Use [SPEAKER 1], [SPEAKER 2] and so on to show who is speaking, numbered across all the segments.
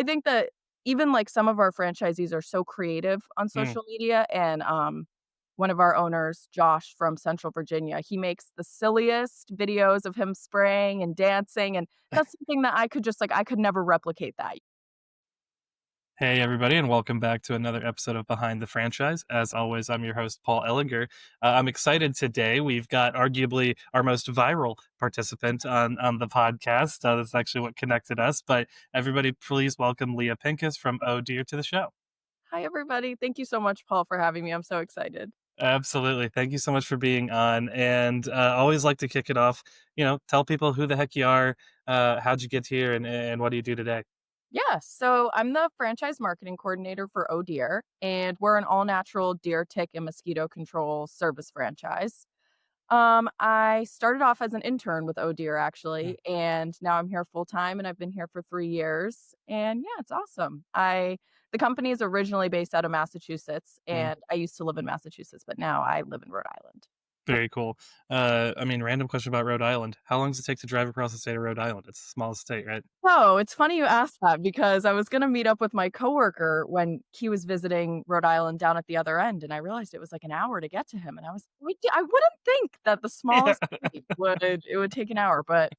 [SPEAKER 1] I think that even, like, some of our franchisees are so creative on
[SPEAKER 2] Mm.
[SPEAKER 1] social media, and, one of our owners, Josh from Central Virginia, he makes the silliest videos of him spraying and dancing, and that's something that I could just, like, I could never replicate that.
[SPEAKER 2] Hey, everybody, and welcome back to another episode of Behind the Franchise. As always, I'm your host, Paul Ellinger. I'm excited today. We've got arguably our most viral participant on the podcast. That's actually what connected us. But everybody, please welcome Leah Pincus from Oh Dear to the show.
[SPEAKER 1] Hi, everybody. Thank you so much, Paul, for having me. I'm so excited.
[SPEAKER 2] Absolutely. Thank you so much for being on. And always like to kick it off. Tell people who the heck you are, how'd you get here, and what do you do today?
[SPEAKER 1] Yeah, so I'm the franchise marketing coordinator for Oh Dear, and we're an all-natural deer, tick, and mosquito control service franchise. I started off as an intern with Oh Dear
[SPEAKER 2] Mm.
[SPEAKER 1] actually, and now I'm here full time and I've been here for 3 years. And yeah, it's awesome. The company is originally based out of Massachusetts
[SPEAKER 2] Mm.
[SPEAKER 1] and I used to live in Massachusetts, but now I live in Rhode Island.
[SPEAKER 2] Very cool. Random question about Rhode Island. How long does it take to drive across the state of Rhode Island? It's the smallest state, right?
[SPEAKER 1] Oh, it's funny you asked that because I was gonna meet up with my coworker when he was visiting Rhode Island down at the other end, and I realized it was like an hour to get to him, and I was like, I wouldn't think that the
[SPEAKER 2] Yeah.
[SPEAKER 1] smallest state would take an hour, but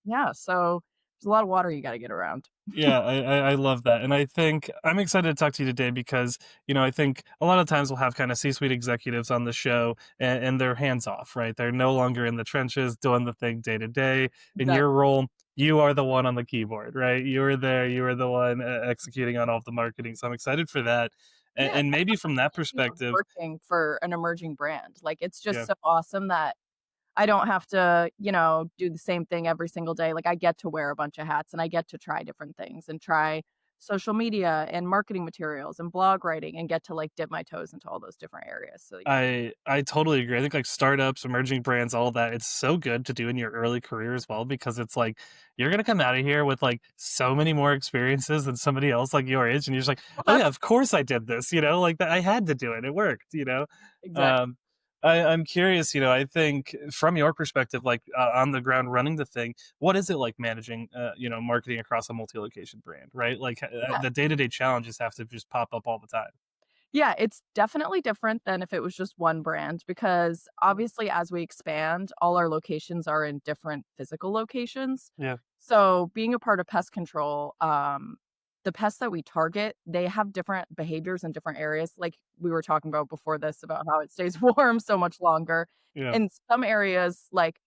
[SPEAKER 1] yeah, so there's a lot of water you gotta get around.
[SPEAKER 2] Yeah, I love that. And I think I'm excited to talk to you today because, I think a lot of times we'll have kind of C-suite executives on the show and they're hands off, right? They're no longer in the trenches doing the thing day to day. In your
[SPEAKER 1] Exactly.
[SPEAKER 2] role, you are the one on the keyboard, right? You are there, you are the one executing on all of the marketing. So I'm excited for that. And,
[SPEAKER 1] Yeah,
[SPEAKER 2] and maybe from that
[SPEAKER 1] I love
[SPEAKER 2] perspective,
[SPEAKER 1] working for an emerging brand. Like, it's just
[SPEAKER 2] yeah.
[SPEAKER 1] so awesome that I don't have to, do the same thing every single day. Like, I get to wear a bunch of hats and I get to try different things and try social media and marketing materials and blog writing and get to, like, dip my toes into all those different areas. So, yeah.
[SPEAKER 2] I totally agree. I think like startups, emerging brands, all that, it's so good to do in your early career as well because it's like you're gonna come out of here with like so many more experiences than somebody else like your age, and you're just like,
[SPEAKER 1] Well,
[SPEAKER 2] oh yeah,
[SPEAKER 1] that's
[SPEAKER 2] of course I did this, like that I had to do it. It worked.
[SPEAKER 1] exactly.
[SPEAKER 2] Um I'm curious, I think from your perspective, like on the ground running the thing, what is it like managing, marketing across a multi-location brand, right? Like
[SPEAKER 1] Yeah.
[SPEAKER 2] the day-to-day challenges have to just pop up all the time.
[SPEAKER 1] Yeah, it's definitely different than if it was just one brand because obviously as we expand, all our locations are in different physical locations.
[SPEAKER 2] Yeah.
[SPEAKER 1] So being a part of pest control, the pests that we target, they have different behaviors in different areas. Like we were talking about before this about how it stays warm so much longer.
[SPEAKER 2] Yeah.
[SPEAKER 1] In some areas, like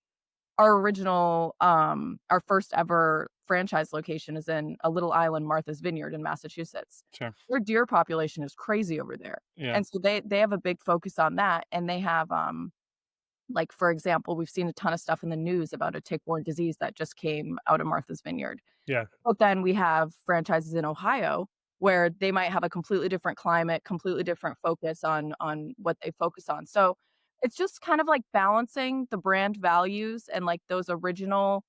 [SPEAKER 1] our first ever franchise location is in a little island, Martha's Vineyard in Massachusetts.
[SPEAKER 2] Sure.
[SPEAKER 1] Their deer population is crazy over there,
[SPEAKER 2] Yeah.
[SPEAKER 1] and so they have a big focus on that, and they have, like, for example, we've seen a ton of stuff in the news about a tick-borne disease that just came out of Martha's Vineyard.
[SPEAKER 2] Yeah.
[SPEAKER 1] But then we have franchises in Ohio where they might have a completely different climate, completely different focus on what they focus on. So, it's just kind of like balancing the brand values and, like, those original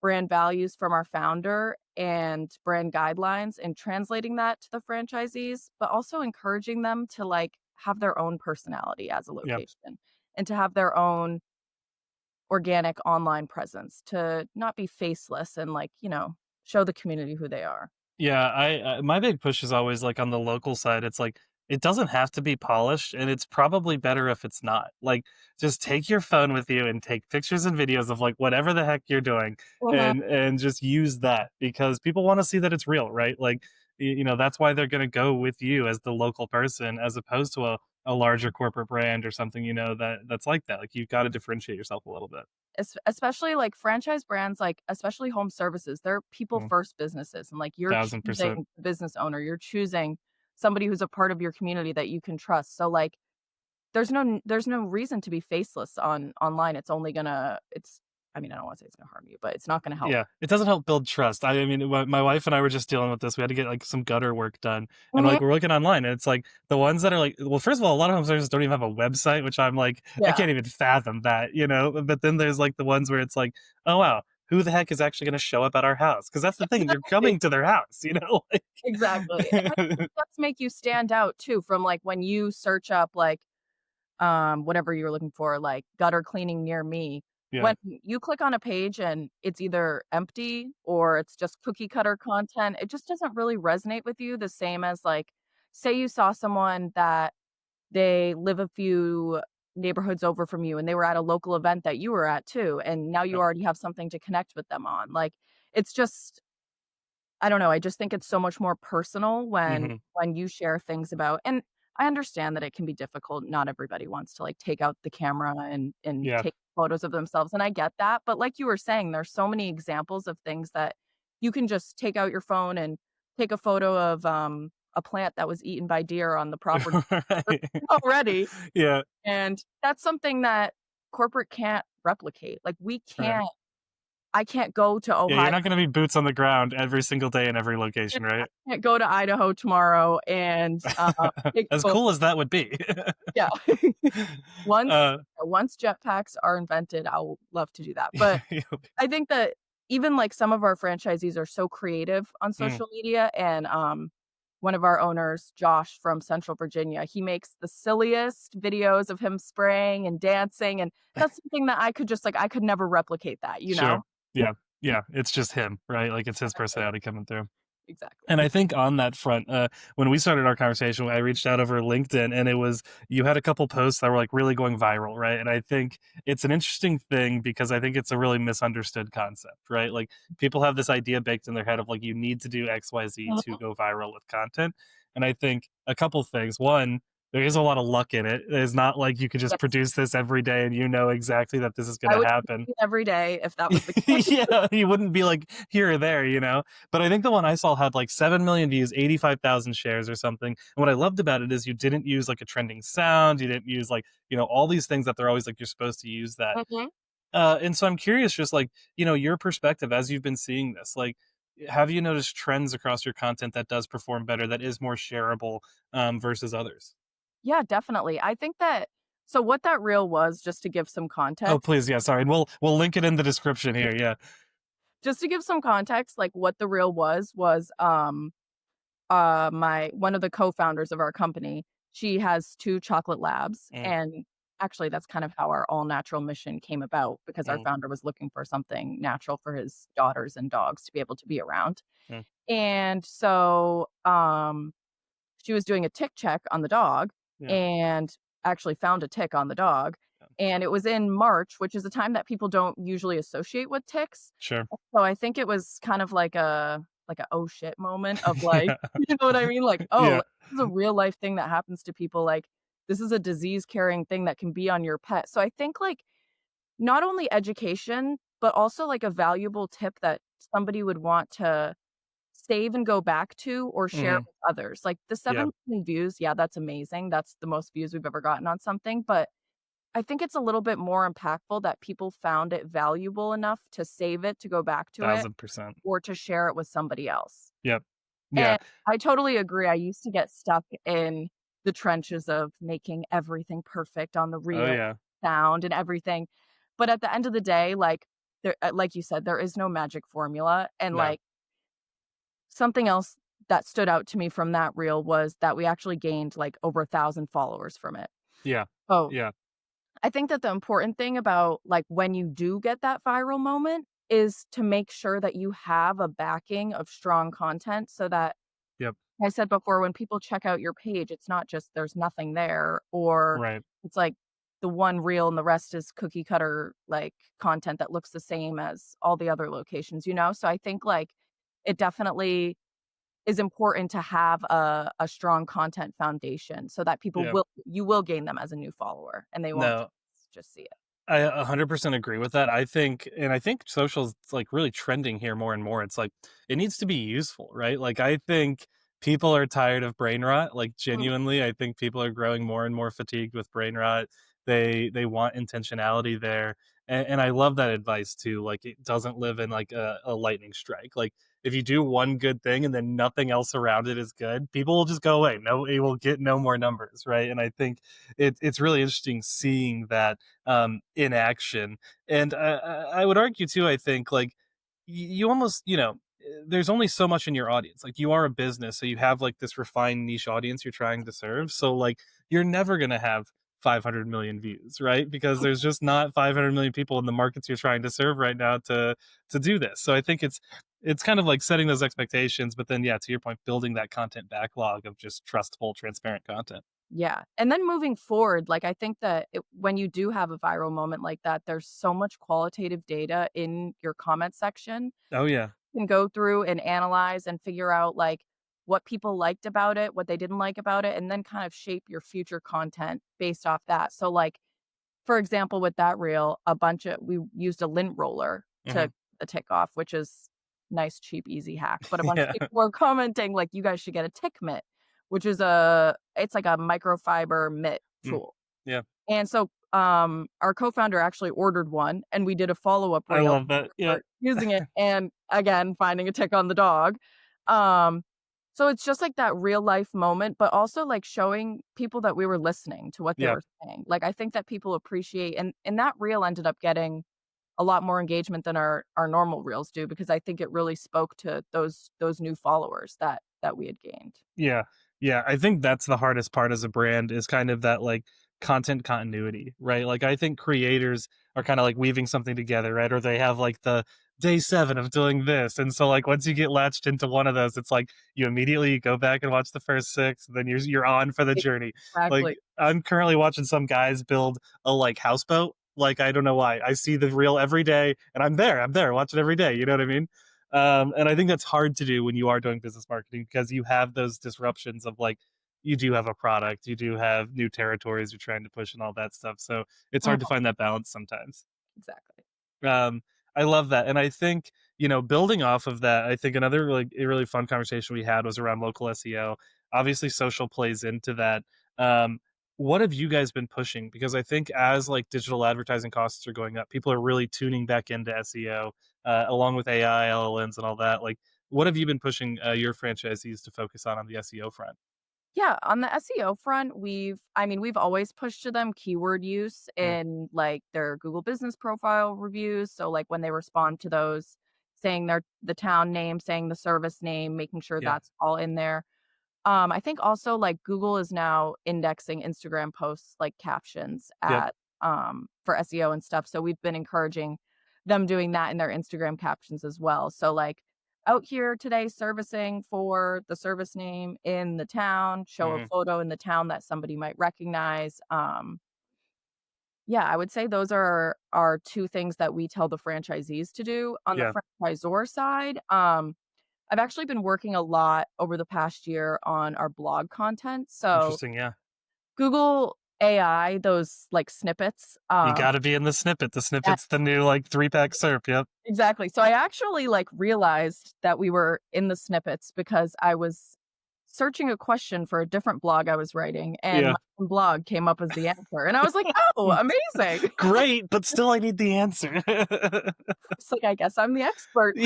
[SPEAKER 1] brand values from our founder and brand guidelines and translating that to the franchisees, but also encouraging them to, like, have their own personality as a
[SPEAKER 2] Yeah.
[SPEAKER 1] location and to have their own organic online presence, to not be faceless and, like, show the community who they are.
[SPEAKER 2] Yeah, I my big push is always like on the local side. It's like it doesn't have to be polished, and it's probably better if it's not. Like, just take your phone with you and take pictures and videos of like whatever the heck you're doing,
[SPEAKER 1] Mhm.
[SPEAKER 2] and just use that because people want to see that it's real, right? Like, that's why they're gonna go with you as the local person as opposed to a larger corporate brand or something, that's like that. Like, you've got to differentiate yourself a little bit.
[SPEAKER 1] Especially, like, franchise brands, like, especially home services, they're people
[SPEAKER 2] Mm,
[SPEAKER 1] first businesses, and, like, you're
[SPEAKER 2] 1000%.
[SPEAKER 1] choosing the business owner, you're choosing somebody who's a part of your community that you can trust, so, like, there's no reason to be faceless online, it's only gonna it's I mean, I don't wanna say it's gonna harm you, but it's not gonna help.
[SPEAKER 2] Yeah, it doesn't help build trust. I mean, my wife and I were just dealing with this. We had to get like some gutter work done, and
[SPEAKER 1] Mhm.
[SPEAKER 2] like we're looking online, and it's like the ones that are like, well, first of all, a lot of home services don't even have a website, which I'm like, I
[SPEAKER 1] Yeah,
[SPEAKER 2] can't even fathom that. But then there's like the ones where it's like, oh wow, who the heck is actually going to show up at our house? Because that's the thing, you're
[SPEAKER 1] exactly,
[SPEAKER 2] coming to their house.
[SPEAKER 1] exactly, and I think
[SPEAKER 2] Like,
[SPEAKER 1] it does make you stand out too from, like, when you search up, like, whatever you're looking for, like, gutter cleaning near me.
[SPEAKER 2] Yeah.
[SPEAKER 1] when you click on a page and it's either empty or it's just cookie cutter content, it just doesn't really resonate with you the same as, like, say you saw someone that they live a few neighborhoods over from you and they were at a local event that you were at too, and now you
[SPEAKER 2] Yep.
[SPEAKER 1] already have something to connect with them on. Like, it's just I don't know, I just think it's so much more personal
[SPEAKER 2] Mhm.
[SPEAKER 1] when you share things about and I understand that it can be difficult, not everybody wants to, like, take out the camera and
[SPEAKER 2] Yeah.
[SPEAKER 1] take photos of themselves, and I get that, but like you were saying, there's so many examples of things that you can just take out your phone and take a photo of, a plant that was eaten by deer on the property
[SPEAKER 2] Right.
[SPEAKER 1] already,
[SPEAKER 2] Yeah.
[SPEAKER 1] and that's something that corporate can't replicate, like, we
[SPEAKER 2] Right.
[SPEAKER 1] can't I can't go to
[SPEAKER 2] Yeah, you're
[SPEAKER 1] Ohio
[SPEAKER 2] not gonna be boots on the ground every single day in every
[SPEAKER 1] Yeah,
[SPEAKER 2] location,
[SPEAKER 1] I
[SPEAKER 2] right?
[SPEAKER 1] can't go to Idaho tomorrow and, take
[SPEAKER 2] As
[SPEAKER 1] pho
[SPEAKER 2] cool as that would be.
[SPEAKER 1] yeah. Once
[SPEAKER 2] Uh,
[SPEAKER 1] once jetpacks are invented, I'll love to do that, but I think that even, like, some of our franchisees are so creative on
[SPEAKER 2] mm,
[SPEAKER 1] social media, and, one of our owners, Josh from Central Virginia, he makes the silliest videos of him spraying and dancing, and that's something that I could just like, I could never replicate that, you
[SPEAKER 2] sure.
[SPEAKER 1] know?
[SPEAKER 2] Yeah. Yeah, it's just him, right? Like, it's his
[SPEAKER 1] Exactly,
[SPEAKER 2] personality coming through.
[SPEAKER 1] exactly.
[SPEAKER 2] And I think on that front, when we started our conversation, I reached out over LinkedIn, and it was you had a couple posts that were like really going viral, right? And I think it's an interesting thing because I think it's a really misunderstood concept, right? Like people have this idea baked in their head of like you need to do X, Y, Z to
[SPEAKER 1] Mhm.
[SPEAKER 2] go viral with content. And I think a couple things. One, there is a lot of luck in it. It's not like you could just
[SPEAKER 1] Yes.
[SPEAKER 2] produce this every day and you know exactly that this is going
[SPEAKER 1] I
[SPEAKER 2] to
[SPEAKER 1] would
[SPEAKER 2] happen.
[SPEAKER 1] eat every day if that was the case.
[SPEAKER 2] Yeah, you wouldn't be like here or there, you know? But I think the one I saw had like 7 million views, 85,000 shares or something. And what I loved about it is you didn't use like a trending sound. You didn't use like, all these things that they're always like, you're supposed to use that.
[SPEAKER 1] Mhm.
[SPEAKER 2] And so I'm curious, just like, your perspective as you've been seeing this, like, have you noticed trends across your content that does perform better, that is more shareable versus others?
[SPEAKER 1] Yeah, definitely. I think that so what that reel was, just to give some
[SPEAKER 2] Oh,
[SPEAKER 1] context
[SPEAKER 2] please. Yeah. Sorry. And we'll link it in the description here. Yeah.
[SPEAKER 1] just to give some context, like, what the reel was, my one of the co-founders of our company, she has 2 chocolate labs,
[SPEAKER 2] Mm,
[SPEAKER 1] and actually, that's kind of how our all-natural mission came about because our
[SPEAKER 2] mm,
[SPEAKER 1] founder was looking for something natural for his daughters and dogs to be able to be around.
[SPEAKER 2] mm,
[SPEAKER 1] And so, she was doing a tick check on the dog
[SPEAKER 2] yeah.
[SPEAKER 1] and actually found a tick on the dog,
[SPEAKER 2] Yeah.
[SPEAKER 1] and it was in March, which is a time that people don't usually associate with ticks.
[SPEAKER 2] Sure.
[SPEAKER 1] So I think it was kind of like a "oh shit" moment of like,
[SPEAKER 2] Yeah.
[SPEAKER 1] you know what I mean? Like, "Oh,
[SPEAKER 2] Yeah.
[SPEAKER 1] like, this is a real life thing that happens to people, like, this is a disease carrying thing that can be on your pet." So I think, like, not only education, but also, like, a valuable tip that somebody would want to save and go back to or share
[SPEAKER 2] Mhm.
[SPEAKER 1] with others. Like, the
[SPEAKER 2] Yeah.
[SPEAKER 1] 7 million views, yeah, that's amazing. That's the most views we've ever gotten on something, but I think it's a little bit more impactful that people found it valuable enough to save it, to go back to it,
[SPEAKER 2] 1,000%.
[SPEAKER 1] or to share it with somebody else.
[SPEAKER 2] Yep. Yeah.
[SPEAKER 1] And I totally agree. I used to get stuck in the trenches of making everything perfect on the
[SPEAKER 2] Oh,
[SPEAKER 1] reel,
[SPEAKER 2] yeah.
[SPEAKER 1] sound and everything. But at the end of the day, like, like you said, there is no magic formula, and,
[SPEAKER 2] No.
[SPEAKER 1] like, something else that stood out to me from that reel was that we actually gained, like, over 1,000 followers from it.
[SPEAKER 2] Yeah.
[SPEAKER 1] Oh,
[SPEAKER 2] Yeah.
[SPEAKER 1] I think that the important thing about, like, when you do get that viral moment is to make sure that you have a backing of strong content so that
[SPEAKER 2] Yep.
[SPEAKER 1] I said before, when people check out your page, it's not just there's nothing there, or
[SPEAKER 2] Right.
[SPEAKER 1] it's like the one reel and the rest is cookie cutter, like, content that looks the same as all the other locations, you know? So I think, like, it definitely is important to have a strong content foundation so that people
[SPEAKER 2] Yep.
[SPEAKER 1] will you will gain them as a new follower, and they won't
[SPEAKER 2] No.
[SPEAKER 1] just see it.
[SPEAKER 2] I 100% agree with that. I think social's like really trending here more and more. It's like it needs to be useful, right? Like I think people are tired of brain rot. Like
[SPEAKER 1] Mhm.
[SPEAKER 2] genuinely, I think people are growing more and more fatigued with brain rot. They want intentionality there, and I love that advice too. Like it doesn't live in like a lightning strike. Like if you do one good thing and then nothing else around it is good, people will just go away. No, it will get no more numbers, right? And I think it's really interesting seeing that in action. And I would argue too. I think like you almost there's only so much in your audience. Like you are a business, so you have like this refined niche audience you're trying to serve. So like you're never gonna have 500 million views, right? Because there's just not 500 million people in the markets you're trying to serve right now to do this. So I think it's kind of like setting those expectations, but then yeah, to your point, building that content backlog of just trustful, transparent content.
[SPEAKER 1] Yeah, and then moving forward, like, I think that when you do have a viral moment like that, there's so much qualitative data in your comment section.
[SPEAKER 2] Oh yeah.
[SPEAKER 1] You can go through and analyze and figure out, like, what people liked about it, what they didn't like about it, and then kind of shape your future content based off that. So, like, for example, with that reel, we used a lint roller to
[SPEAKER 2] Hmm.
[SPEAKER 1] the tick off, which is nice, cheap, easy hack, but a bunch of
[SPEAKER 2] Yeah.
[SPEAKER 1] people were commenting like, "You guys should get a tick mitt," which is it's like a microfiber mitt
[SPEAKER 2] Mm.
[SPEAKER 1] tool.
[SPEAKER 2] Yeah.
[SPEAKER 1] And so, our co-founder actually ordered one, and we did a follow-up
[SPEAKER 2] I
[SPEAKER 1] reel
[SPEAKER 2] love that. Yeah.
[SPEAKER 1] for using it and, again, finding a tick on the dog. Um, so it's just like that real life moment, but also, like, showing people that we were listening to what they
[SPEAKER 2] Yeah.
[SPEAKER 1] were saying. Like, I think that people appreciate and that reel ended up getting a lot more engagement than our normal reels do because I think it really spoke to those new followers that we had gained.
[SPEAKER 2] Yeah. Yeah, I think that's the hardest part as a brand is kind of that, like, content continuity, right? Like, I think creators are kinda, like, weaving something together, right? Or they have, like, the day 7 of doing this, and so, like, once you get latched into one of those, it's like you immediately go back and watch the first 6, then you're on for the journey. Like,
[SPEAKER 1] Exactly.
[SPEAKER 2] I'm currently watching some guys build a, like, houseboat, like, I don't know why. I see the reel every day, and I'm there, watch it every day, you know what I mean? And I think that's hard to do when you are doing business marketing because you have those disruptions of like, you do have a product, you do have new territories you're trying to push and all that stuff. So it's hard to
[SPEAKER 1] Mhm,
[SPEAKER 2] find that balance sometimes.
[SPEAKER 1] exactly.
[SPEAKER 2] Um, I love that, and I think building off of that, I think another like a really fun conversation we had was around local SEO. Obviously, social plays into that. Um, what have you guys been pushing? Because I think as like digital advertising costs are going up, people are really tuning back into SEO, along with AI, LLMs, and all that. Like, what have you been pushing your franchisees to focus on the SEO front?
[SPEAKER 1] Yeah, on the SEO front, we've always pushed to them keyword use
[SPEAKER 2] Mm,
[SPEAKER 1] in, like, their Google Business Profile reviews, so, like, when they respond to those, saying the town name, saying the service name, making sure
[SPEAKER 2] yeah.
[SPEAKER 1] that's all in there. I think also, like, Google is now indexing Instagram posts, like, captions
[SPEAKER 2] Yep.
[SPEAKER 1] for SEO and stuff, so we've been encouraging them doing that in their Instagram captions as well. So, like, "Out here today servicing for the service name in the town," show a
[SPEAKER 2] Hmm.
[SPEAKER 1] photo in the town that somebody might recognize. Yeah, I would say those are 2 things that we tell the franchisees to do. On the
[SPEAKER 2] Yeah.
[SPEAKER 1] franchisor side, I've actually been working a lot over the past year on our blog content. So
[SPEAKER 2] Interesting. Yeah.
[SPEAKER 1] Google AI, those like snippets,
[SPEAKER 2] You got to be in the snippet. The
[SPEAKER 1] yeah,
[SPEAKER 2] snippet's the new like 3-pack SERP. Yep.
[SPEAKER 1] exactly. So I actually like realized that we were in the snippets because I was searching a question for a different blog I was writing and
[SPEAKER 2] Yeah.
[SPEAKER 1] my own blog came up as the answer. And I was like, "Oh, amazing."
[SPEAKER 2] Great, but still I need the answer.
[SPEAKER 1] It's like, I guess I'm the expert.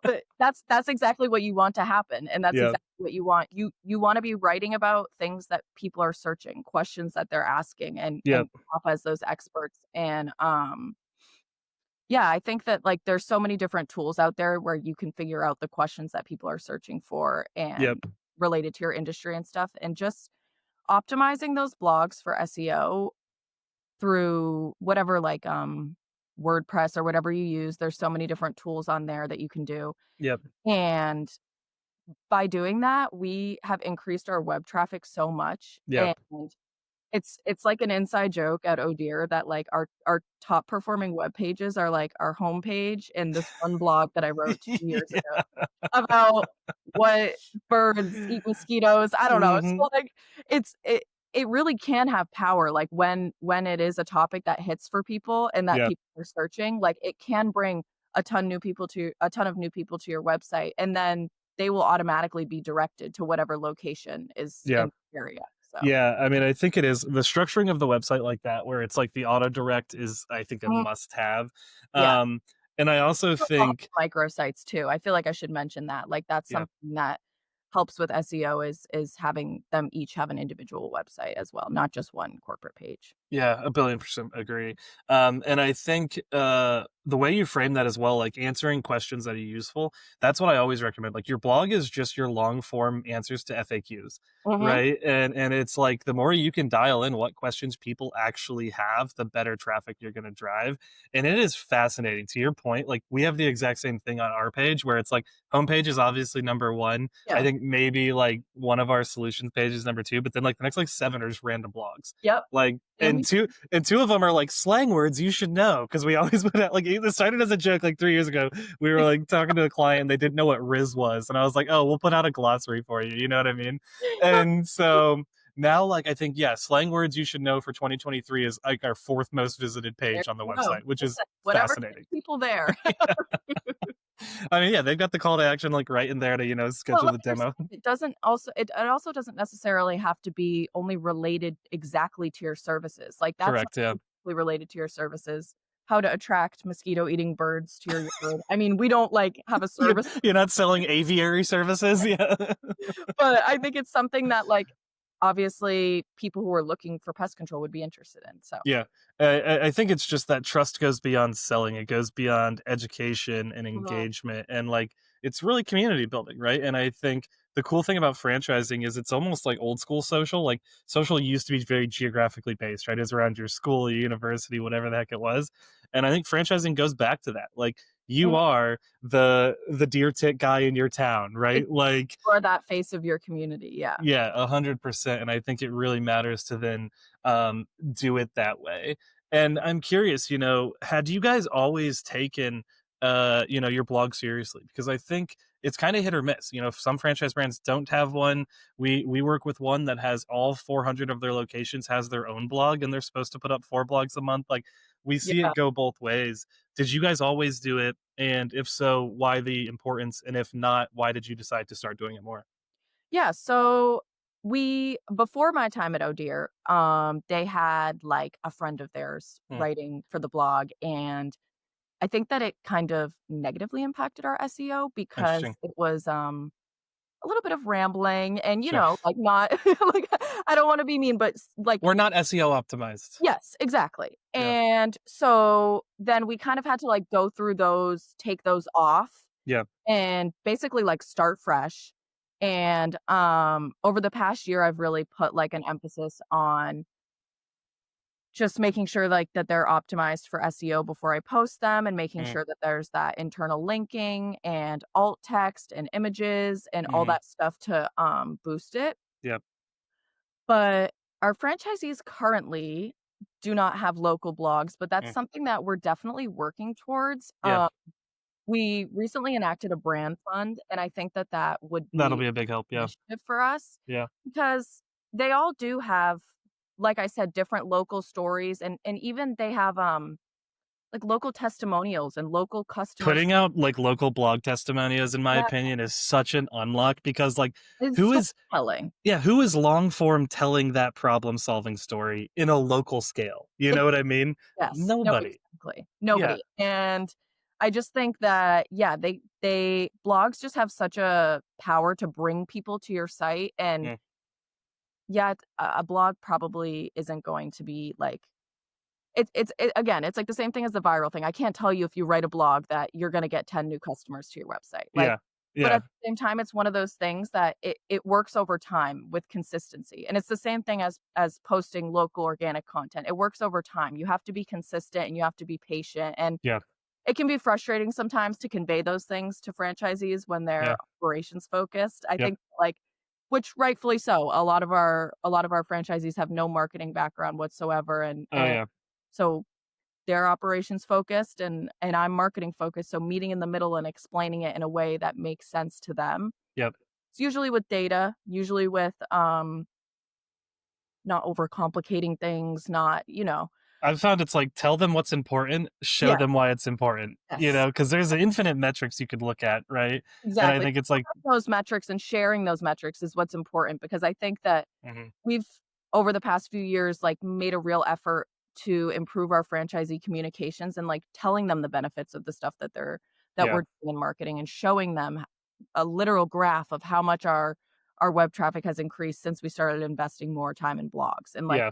[SPEAKER 1] But that's exactly what you want to happen, and that's
[SPEAKER 2] Yeah,
[SPEAKER 1] exactly what you want. You wanna be writing about things that people are searching, questions that they're asking,
[SPEAKER 2] yeah,
[SPEAKER 1] and come off as those experts, and, yeah, I think that, like, there's so many different tools out there where you can figure out the questions that people are searching for
[SPEAKER 2] yep,
[SPEAKER 1] and related to your industry and stuff, and just optimizing those blogs for SEO through whatever, like, WordPress or whatever you use, there's so many different tools on there that you can do,
[SPEAKER 2] yep,
[SPEAKER 1] and by doing that, we have increased our web traffic so much,
[SPEAKER 2] yep.
[SPEAKER 1] and it's like an inside joke at Oh Dear that, like, our top performing web pages are, like, our homepage and this one blog that I wrote 2 years
[SPEAKER 2] Yeah.
[SPEAKER 1] ago about what birds eat mosquitoes, I don't know,
[SPEAKER 2] Mhm.
[SPEAKER 1] so, like, it's it really can have power, like, when it is a topic that hits for people and that
[SPEAKER 2] Yeah,
[SPEAKER 1] people are searching, like, it can bring a ton of new people to your website, and then they will automatically be directed to whatever location is
[SPEAKER 2] yeah,
[SPEAKER 1] in the area, so
[SPEAKER 2] yeah, I mean, I think it is the structuring of the website like that where it's like the auto direct is, I think, a
[SPEAKER 1] mhm,
[SPEAKER 2] must have,
[SPEAKER 1] yeah.
[SPEAKER 2] um, and I also
[SPEAKER 1] All
[SPEAKER 2] think
[SPEAKER 1] microsites too. I feel like I should mention that, like, that's
[SPEAKER 2] yeah.
[SPEAKER 1] something that helps with SEO is having them each have an individual website as well, not just one corporate page.
[SPEAKER 2] Yeah, a billion percent agree. And I think the way you frame that as well, like answering questions that are useful, that's what I always recommend. Like your blog is just your long form answers to FAQs,
[SPEAKER 1] Mhm.
[SPEAKER 2] right? And it's like the more you can dial in what questions people actually have, the better traffic you're going to drive. And it is fascinating. To your point, like we have the exact same thing on our page where it's like homepage is obviously number one. I
[SPEAKER 1] Yeah.
[SPEAKER 2] think maybe like one of our solutions pages number two, but then like the next like seven are just random blogs.
[SPEAKER 1] Yep.
[SPEAKER 2] Like
[SPEAKER 1] And we
[SPEAKER 2] and two of them are like slang words you should know because we always put out like it started as a joke like 3 years ago. We were like talking to a client and they didn't know what Riz was, and I was like, "Oh, we'll put out a glossary for you." You know what I mean? And so now, like I think yeah, slang words you should know for 2023 is like our fourth most visited
[SPEAKER 1] there
[SPEAKER 2] page on the
[SPEAKER 1] you go.
[SPEAKER 2] website, which is
[SPEAKER 1] Listen, whatever
[SPEAKER 2] fascinating.
[SPEAKER 1] gets people there.
[SPEAKER 2] I mean, yeah, they've got the call to action like right in there to
[SPEAKER 1] Well,
[SPEAKER 2] schedule
[SPEAKER 1] like
[SPEAKER 2] the
[SPEAKER 1] you're
[SPEAKER 2] demo.
[SPEAKER 1] saying, it also doesn't necessarily have to be only related exactly to your services. Like that's not
[SPEAKER 2] Correct. Yeah.
[SPEAKER 1] directly related to your services. How to attract mosquito eating birds to your yard. I mean, we don't like have a
[SPEAKER 2] You're,
[SPEAKER 1] service,
[SPEAKER 2] you're not selling aviary services. Yeah.
[SPEAKER 1] but I think it's something that like obviously people who are looking for pest control would be interested in. So,
[SPEAKER 2] Yeah, I think it's just that trust goes beyond selling. It goes beyond education and
[SPEAKER 1] mhm,
[SPEAKER 2] engagement, and like it's really community building, right? And I think the cool thing about franchising is it's almost like old school social. Like social used to be very geographically based, right? It's around your school, your university, whatever the heck it was. And I think franchising goes back to that. Like you
[SPEAKER 1] mhm.
[SPEAKER 2] are the deer tick guy in your town, right? Like
[SPEAKER 1] Or that face of your community. Yeah.
[SPEAKER 2] yeah, 100%, and I think it really matters to then, do it that way, and I'm curious, had you guys always taken, your blog seriously? Because I think it's kinda hit or miss, some franchise brands don't have one. We work with one that has all 400 of their locations has their own blog, and they're supposed to put up 4 blogs a month, like, we see
[SPEAKER 1] Yeah.
[SPEAKER 2] it go both ways. Did you guys always do it? And if so, why the importance? And if not, why did you decide to start doing it more?
[SPEAKER 1] Yeah, so we before my time at Oh Dear, they had, like, a friend of theirs
[SPEAKER 2] Mm,
[SPEAKER 1] writing for the blog, and I think that it kind of negatively impacted our SEO because
[SPEAKER 2] interesting.
[SPEAKER 1] it was, a little bit of rambling and,
[SPEAKER 2] Sure.
[SPEAKER 1] like, not like, I don't wanna be mean, but like
[SPEAKER 2] We're not SEO optimized.
[SPEAKER 1] yes, exactly,
[SPEAKER 2] Yeah.
[SPEAKER 1] and so then we kind of had to, like, go through those, take those off,
[SPEAKER 2] Yeah.
[SPEAKER 1] and basically, like, start fresh, and, over the past year, I've really put, like, an emphasis on just making sure, like, that they're optimized for SEO before I post them and making
[SPEAKER 2] Mm,
[SPEAKER 1] sure that there's that internal linking and alt text and images and all
[SPEAKER 2] mhm.
[SPEAKER 1] that stuff to, boost it,
[SPEAKER 2] Yep.
[SPEAKER 1] but our franchisees currently do not have local blogs, but that's
[SPEAKER 2] Mm.
[SPEAKER 1] something that we're definitely working towards.
[SPEAKER 2] Yeah.
[SPEAKER 1] We recently enacted a brand fund, and I think that that would
[SPEAKER 2] That'll
[SPEAKER 1] be
[SPEAKER 2] be a big help,
[SPEAKER 1] an
[SPEAKER 2] yeah.
[SPEAKER 1] initiative for us
[SPEAKER 2] Yeah.
[SPEAKER 1] because they all do have, like I said, different local stories and even they have, like, local testimonials and local customers.
[SPEAKER 2] Putting out, like, local blog testimonials, in my
[SPEAKER 1] Yeah,
[SPEAKER 2] opinion, is such an unlock because, like,
[SPEAKER 1] it's
[SPEAKER 2] who is
[SPEAKER 1] storytelling.
[SPEAKER 2] who is long form telling that problem-solving story in a local scale? You
[SPEAKER 1] Ex
[SPEAKER 2] know what I mean?
[SPEAKER 1] Yes. No,
[SPEAKER 2] Nobody.
[SPEAKER 1] exactly.
[SPEAKER 2] Yeah.
[SPEAKER 1] Nobody, and I just think that, yeah, they blogs just have such a power to bring people to your site, and,
[SPEAKER 2] Mm.
[SPEAKER 1] yeah, a blog probably isn't going to be, like again, it's like the same thing as the viral thing. I can't tell you if you write a blog that you're gonna get 10 new customers to your website, like
[SPEAKER 2] Yeah.
[SPEAKER 1] but at
[SPEAKER 2] Yeah.
[SPEAKER 1] the same time, it's one of those things that it works over time with consistency, and it's the same thing as posting local organic content. It works over time. You have to be consistent, and you have to be patient, and
[SPEAKER 2] Yeah.
[SPEAKER 1] it can be frustrating sometimes to convey those things to franchisees when they're
[SPEAKER 2] Yeah.
[SPEAKER 1] operations focused. I
[SPEAKER 2] Yep.
[SPEAKER 1] think, like which rightfully so. A lot of our franchisees have no marketing background whatsoever,
[SPEAKER 2] Oh,
[SPEAKER 1] and
[SPEAKER 2] yeah.
[SPEAKER 1] so they're operations focused and I'm marketing focused, so meeting in the middle and explaining it in a way that makes sense to them.
[SPEAKER 2] Yep.
[SPEAKER 1] It's usually with data, usually with, not overcomplicating things, not,
[SPEAKER 2] I've found it's like tell them what's important, show
[SPEAKER 1] Yeah,
[SPEAKER 2] them why it's important,
[SPEAKER 1] yes,
[SPEAKER 2] because there's infinite metrics you could look at, right? And I
[SPEAKER 1] exactly.
[SPEAKER 2] think it's like
[SPEAKER 1] Those metrics and sharing those metrics is what's important because I think that
[SPEAKER 2] mhm,
[SPEAKER 1] we've, over the past few years, like, made a real effort to improve our franchisee communications and, like, telling them the benefits of the stuff that
[SPEAKER 2] yeah,
[SPEAKER 1] we're doing in marketing and showing them a literal graph of how much our web traffic has increased since we started investing more time in blogs and, like,
[SPEAKER 2] yeah,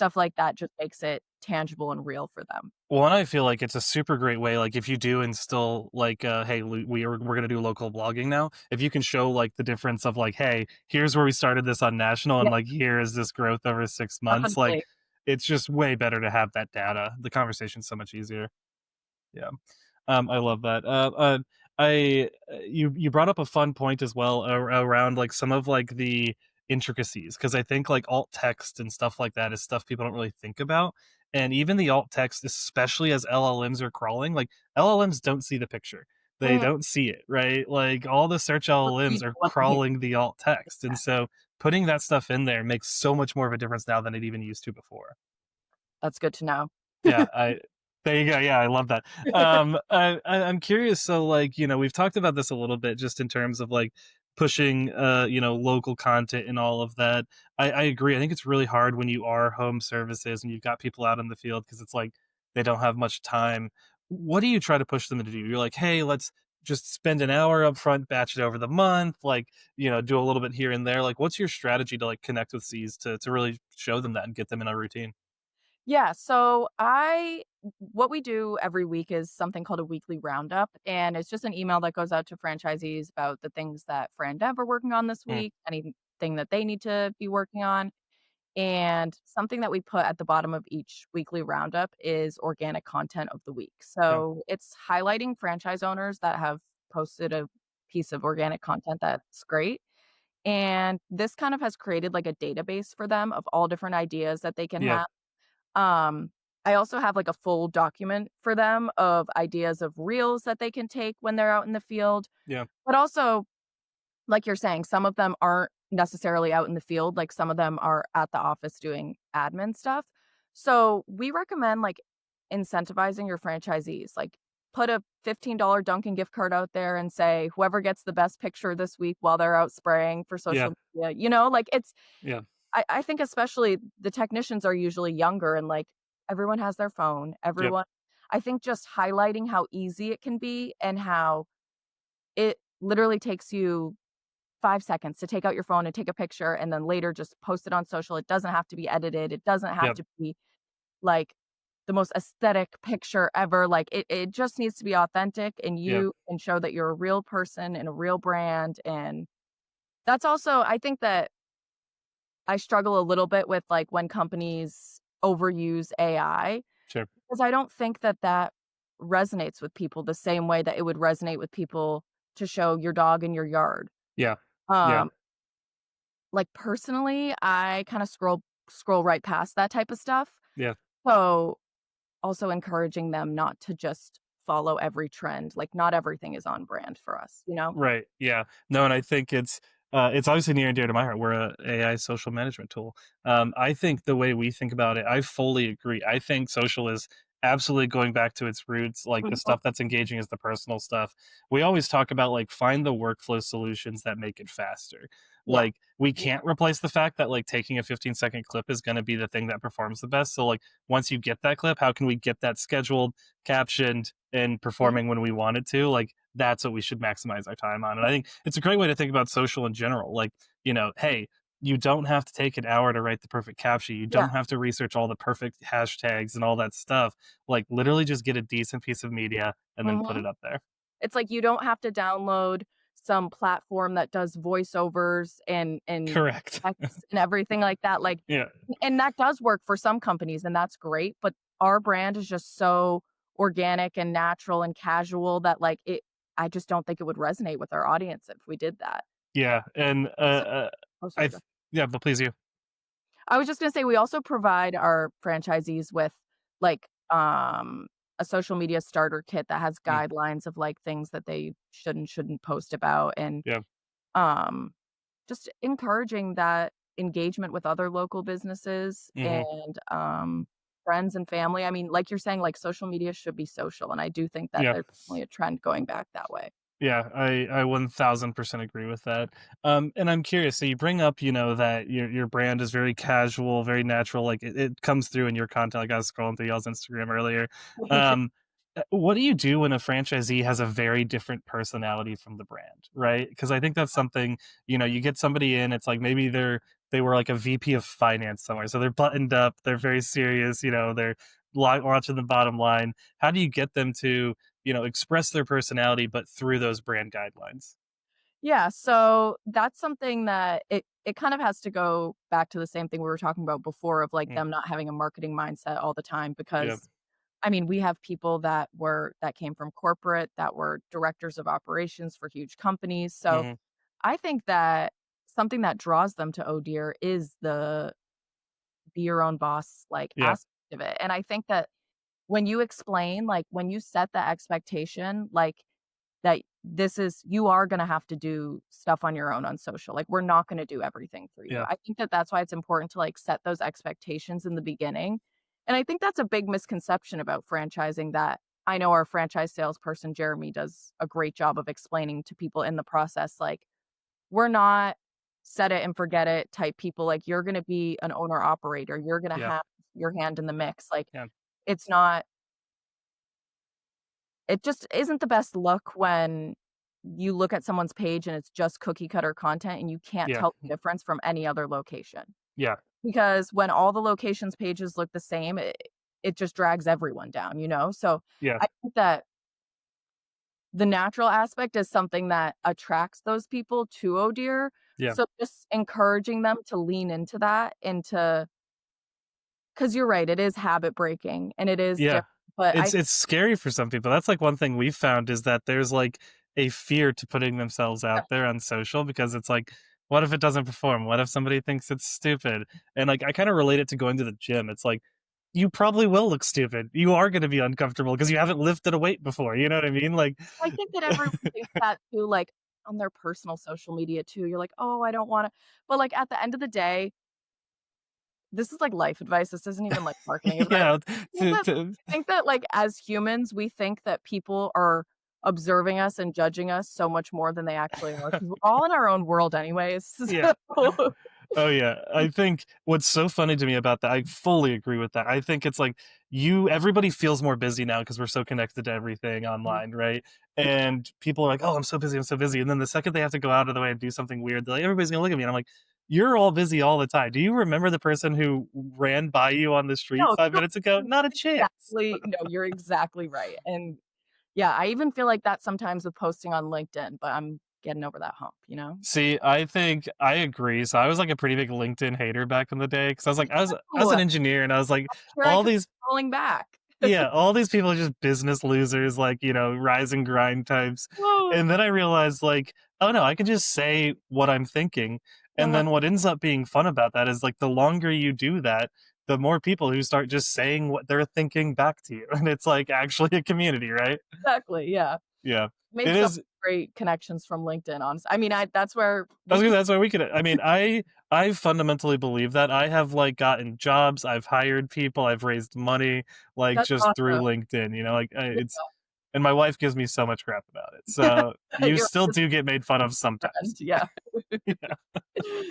[SPEAKER 1] stuff like that just makes it tangible and real for them.
[SPEAKER 2] Well, and I feel like it's a super great way, like, if you do instill, like, "Hey, we're gonna do local blogging now." If you can show, like, the difference of, like, "Hey, here's where we started this on national, and,
[SPEAKER 1] Yeah,
[SPEAKER 2] like, here is this growth over 6 months," like,
[SPEAKER 1] definitely.
[SPEAKER 2] it's just way better to have that data. The conversation's so much easier. Yeah. I love that. You brought up a fun point as well around like some of like the intricacies because I think like alt text and stuff like that is stuff people don't really think about. And even the alt text, especially as LLMs are crawling, like LLMs don't see the picture. They
[SPEAKER 1] Mm,
[SPEAKER 2] don't see it, right? Like all the search
[SPEAKER 1] what
[SPEAKER 2] LLMs
[SPEAKER 1] people
[SPEAKER 2] are
[SPEAKER 1] what they
[SPEAKER 2] crawling the alt text. And
[SPEAKER 1] expect.
[SPEAKER 2] so putting that stuff in there makes so much more of a difference now than it even used to before.
[SPEAKER 1] That's good to know.
[SPEAKER 2] Yeah, I there you go. Yeah, I love that. I'm curious. So, like, we've talked about this a little bit, just in terms of like pushing, local content and all of that. I agree. I think it's really hard when you are home services and you've got people out in the field because it's like they don't have much time. What do you try to push them to do? You're like, hey, let's just spend an hour up front, batch it over the month, like, do a little bit here and there. Like, what's your strategy to like connect with C's to really show them that and get them in a routine?
[SPEAKER 1] Yeah, so I what we do every week is something called a weekly roundup, and it's just an email that goes out to franchisees about the things that Fran Dev are working on this
[SPEAKER 2] Mm,
[SPEAKER 1] week, anything that they need to be working on. And something that we put at the bottom of each weekly roundup is organic content of the week.
[SPEAKER 2] yeah,
[SPEAKER 1] So it's highlighting franchise owners that have posted a piece of organic content that's great. And this kind of has created like a database for them of all different ideas that they can
[SPEAKER 2] yeah,
[SPEAKER 1] have. I also have, like, a full document for them of ideas of reels that they can take when they're out in the field,
[SPEAKER 2] yeah.
[SPEAKER 1] but also, like you're saying, some of them aren't necessarily out in the field, like, some of them are at the office doing admin stuff. So, we recommend, like, incentivizing your franchisees, like, put a $15 Dunkin' gift card out there and say, "Whoever gets the best picture this week while they're out spraying for
[SPEAKER 2] Yeah,
[SPEAKER 1] social media," like,
[SPEAKER 2] yeah,
[SPEAKER 1] I think especially the technicians are usually younger and, like, everyone has their phone,
[SPEAKER 2] yep,
[SPEAKER 1] everyone I think just highlighting how easy it can be and how it literally takes you 5 seconds to take out your phone and take a picture and then later just post it on social. It doesn't have to be edited, it doesn't have
[SPEAKER 2] yep,
[SPEAKER 1] to be, like, the most aesthetic picture ever, like, it just needs to be authentic and
[SPEAKER 2] yep,
[SPEAKER 1] you can show that you're a real person and a real brand, and that's also I think that I struggle a little bit with, like, when companies overuse AI,
[SPEAKER 2] sure.
[SPEAKER 1] because I don't think that that resonates with people the same way that it would resonate with people to show your dog in your yard.
[SPEAKER 2] Yeah, yeah,
[SPEAKER 1] Um, like, personally, I kinda scroll right past that type of stuff.
[SPEAKER 2] yeah.
[SPEAKER 1] So, also encouraging them not to just follow every trend, like, not everything is on brand for us, you know?
[SPEAKER 2] Right. Yeah. No, and I think it's obviously near and dear to my heart. We're a AI social management tool. I think the way we think about it, I fully agree. I think social is absolutely going back to its roots. Like the
[SPEAKER 1] Mhm.
[SPEAKER 2] stuff that's engaging is the personal stuff. We always talk about like find the workflow solutions that make it faster.
[SPEAKER 1] Yeah.
[SPEAKER 2] Like we
[SPEAKER 1] Yeah.
[SPEAKER 2] can't replace the fact that like taking a 15-second clip is going to be the thing that performs the best. So like once you get that clip, how can we get that scheduled, captioned, and
[SPEAKER 1] Mhm.
[SPEAKER 2] performing when we want it to? Like that's what we should maximize our time on. And I think it's a great way to think about social in general. Like, hey, you don't have to take an hour to write the perfect caption. You
[SPEAKER 1] Yeah.
[SPEAKER 2] don't have to research all the perfect hashtags and all that stuff. Like, literally just get a decent piece of media and then put
[SPEAKER 1] Mhm.
[SPEAKER 2] it up there.
[SPEAKER 1] It's like you don't have to download some platform that does voiceovers and
[SPEAKER 2] Correct.
[SPEAKER 1] text and everything like that, like
[SPEAKER 2] Yeah.
[SPEAKER 1] and that does work for some companies, and that's great, but our brand is just so organic and natural and casual that, like, I just don't think it would resonate with our audience if we did that.
[SPEAKER 2] Yeah. And
[SPEAKER 1] So oh,
[SPEAKER 2] I,
[SPEAKER 1] sorry, go
[SPEAKER 2] yeah, but please you.
[SPEAKER 1] I was just gonna say we also provide our franchisees with, like, a social media starter kit that has
[SPEAKER 2] Mm,
[SPEAKER 1] guidelines of, like, things that they should and shouldn't post about, and,
[SPEAKER 2] yeah.
[SPEAKER 1] um, just encouraging that engagement with other local businesses
[SPEAKER 2] Hmm.
[SPEAKER 1] and, friends and family. I mean, like you're saying, like, social media should be social, and I do think that
[SPEAKER 2] Yeah.
[SPEAKER 1] there's definitely a trend going back that way.
[SPEAKER 2] Yeah, I 1000% agree with that. And I'm curious. So you bring up, that your brand is very casual, very natural. Like it comes through in your content. Like I was scrolling through y'all's Instagram earlier. Um, what do you do when a franchisee has a very different personality from the brand, right? Because I think that's something, you get somebody in. It's like maybe they're they were like a VP of finance somewhere. So they're buttoned up, they're very serious, they're watching the bottom line. How do you get them to, express their personality, but through those brand guidelines?
[SPEAKER 1] Yeah, so that's something that it kind of has to go back to the same thing we were talking about before of, like,
[SPEAKER 2] Mm,
[SPEAKER 1] them not having a marketing mindset all the time
[SPEAKER 2] yeah.
[SPEAKER 1] because, I mean, we have people that came from corporate, that were directors of operations for huge companies, so
[SPEAKER 2] Hmm.
[SPEAKER 1] I think that something that draws them to Oh Dear is the be your own boss, like,
[SPEAKER 2] Yeah.
[SPEAKER 1] aspect of it, and I think that when you explain, like, when you set the expectation, like, that this is you are gonna have to do stuff on your own on social, like, we're not gonna do everything for you.
[SPEAKER 2] Yeah.
[SPEAKER 1] I think that that's why it's important to, like, set those expectations in the beginning, and I think that's a big misconception about franchising that I know our franchise salesperson, Jeremy, does a great job of explaining to people in the process, like, we're not set it and forget it type people, like, you're gonna be an owner operator, you're gonna
[SPEAKER 2] Yeah.
[SPEAKER 1] have your hand in the mix, like,
[SPEAKER 2] Yeah.
[SPEAKER 1] it's not it just isn't the best look when you look at someone's page and it's just cookie cutter content and you can't
[SPEAKER 2] Yeah.
[SPEAKER 1] tell the difference from any other location.
[SPEAKER 2] Yeah.
[SPEAKER 1] Because when all the locations pages look the same, it just drags everyone down, you know? So
[SPEAKER 2] Yeah.
[SPEAKER 1] I think that the natural aspect is something that attracts those people to Oh Dear.
[SPEAKER 2] Yeah.
[SPEAKER 1] So just encouraging them to lean into that, into because you're right, it is habit breaking and it is
[SPEAKER 2] Yeah.
[SPEAKER 1] different. But
[SPEAKER 2] It's scary for some people. That's like one thing we've found is that there's like a fear to putting themselves out there on social because it's like, what if it doesn't perform? What if somebody thinks it's stupid? And like I kind of relate it to going to the gym. It's like you probably will look stupid. You are going to be uncomfortable because you haven't lifted a weight before. You know what I mean? Like,
[SPEAKER 1] I think that everyone thinks that too, like, on their personal social media too. You're like, "Oh, I don't wanna," but, like, at the end of the day, this is, like, life advice, this isn't even, like, marketing advice.
[SPEAKER 2] yeah,
[SPEAKER 1] Think that
[SPEAKER 2] to
[SPEAKER 1] I think that, like, as humans, we think that people are observing us and judging us so much more than they actually are, because 'cause we're all in our own world anyways,
[SPEAKER 2] yeah.
[SPEAKER 1] so
[SPEAKER 2] Oh yeah. I think what's so funny to me about that, I fully agree with that. I think it's like everybody feels more busy now because we're so connected to everything
[SPEAKER 1] Mhm.
[SPEAKER 2] online, right? And people are like, "Oh, I'm so busy, I'm so busy." And then the second they have to go out of the way and do something weird, they're like, everybody's gonna look at me. And I'm like, you're all busy all the time. Do you remember the person who ran by you on the street
[SPEAKER 1] No,
[SPEAKER 2] 5 minutes ago? Not a chance.
[SPEAKER 1] exactly no, you're exactly right, and, yeah, I even feel like that sometimes with posting on LinkedIn, but I'm getting over that hump, you know?
[SPEAKER 2] See, I think I agree. So I was like a pretty big LinkedIn hater back in the day because I was like, I was
[SPEAKER 1] Oh,
[SPEAKER 2] an engineer and I was like,
[SPEAKER 1] sure I
[SPEAKER 2] all
[SPEAKER 1] could
[SPEAKER 2] these
[SPEAKER 1] scrolling back.
[SPEAKER 2] yeah, all these people are just business losers, like, rise and grind types.
[SPEAKER 1] Whoa.
[SPEAKER 2] And then I realized, like, oh no, I can just say what I'm thinking. And
[SPEAKER 1] Uh-huh,
[SPEAKER 2] then what ends up being fun about that is like the longer you do that, the more people who start just saying what they're thinking back to you. And it's like actually a community, right?
[SPEAKER 1] exactly, yeah.
[SPEAKER 2] Yeah.
[SPEAKER 1] Made
[SPEAKER 2] It
[SPEAKER 1] some
[SPEAKER 2] is
[SPEAKER 1] great connections from LinkedIn, honest I mean, I that's where
[SPEAKER 2] I
[SPEAKER 1] we
[SPEAKER 2] was
[SPEAKER 1] can
[SPEAKER 2] gonna that's why we could I mean, I fundamentally believe that. I have like gotten jobs, I've hired people, I've raised money, like
[SPEAKER 1] that's
[SPEAKER 2] just through
[SPEAKER 1] awesome.
[SPEAKER 2] LinkedIn, like it's and my wife gives me so much crap about it. So you
[SPEAKER 1] You're
[SPEAKER 2] still
[SPEAKER 1] a
[SPEAKER 2] do get made fun of
[SPEAKER 1] good
[SPEAKER 2] sometimes.
[SPEAKER 1] friend, yeah.
[SPEAKER 2] Yeah.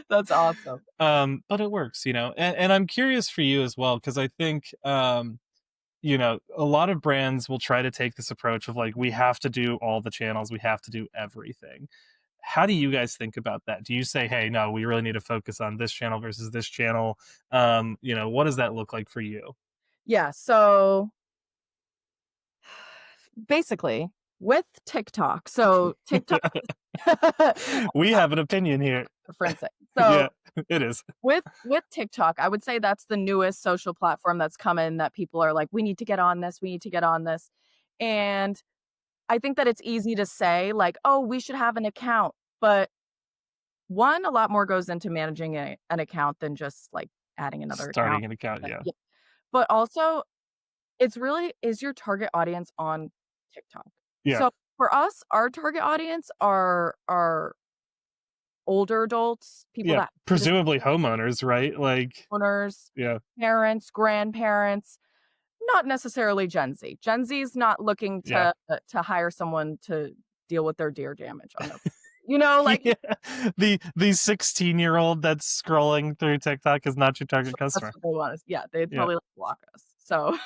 [SPEAKER 1] That's awesome.
[SPEAKER 2] But it works, and I'm curious for you as well, because I think a lot of brands will try to take this approach of like, we have to do all the channels, we have to do everything. How do you guys think about that? Do you say, hey, no, we really need to focus on this channel versus this channel? What does that look like for you?
[SPEAKER 1] Yeah, so, basically, with TikTok so TikTok
[SPEAKER 2] We have an opinion here.
[SPEAKER 1] difference it. So,
[SPEAKER 2] Yeah, it is.
[SPEAKER 1] with TikTok, I would say that's the newest social platform that's come in that people are like, "We need to get on this, we need to get on this," and I think that it's easy to say, like, "Oh, we should have an account," but one, a lot more goes into managing an account than just, like, adding another account.
[SPEAKER 2] Starting an account, yeah.
[SPEAKER 1] Yeah, but also, it's really is your target audience on TikTok.
[SPEAKER 2] Yeah.
[SPEAKER 1] So, for us, our target audience are older adults, people
[SPEAKER 2] Yeah,
[SPEAKER 1] that need to
[SPEAKER 2] presumably homeowners, right? Like,
[SPEAKER 1] owners,
[SPEAKER 2] yeah.
[SPEAKER 1] parents, grandparents, not necessarily Gen Z. Gen Z is not looking
[SPEAKER 2] Yeah.
[SPEAKER 1] to hire someone to deal with their deer damage on their you know, like,
[SPEAKER 2] Yeah. The 16-year-old that's scrolling through TikTok is not your target
[SPEAKER 1] that's
[SPEAKER 2] customer.
[SPEAKER 1] what they want us yeah, they'd
[SPEAKER 2] Yeah.
[SPEAKER 1] probably, like, block us. So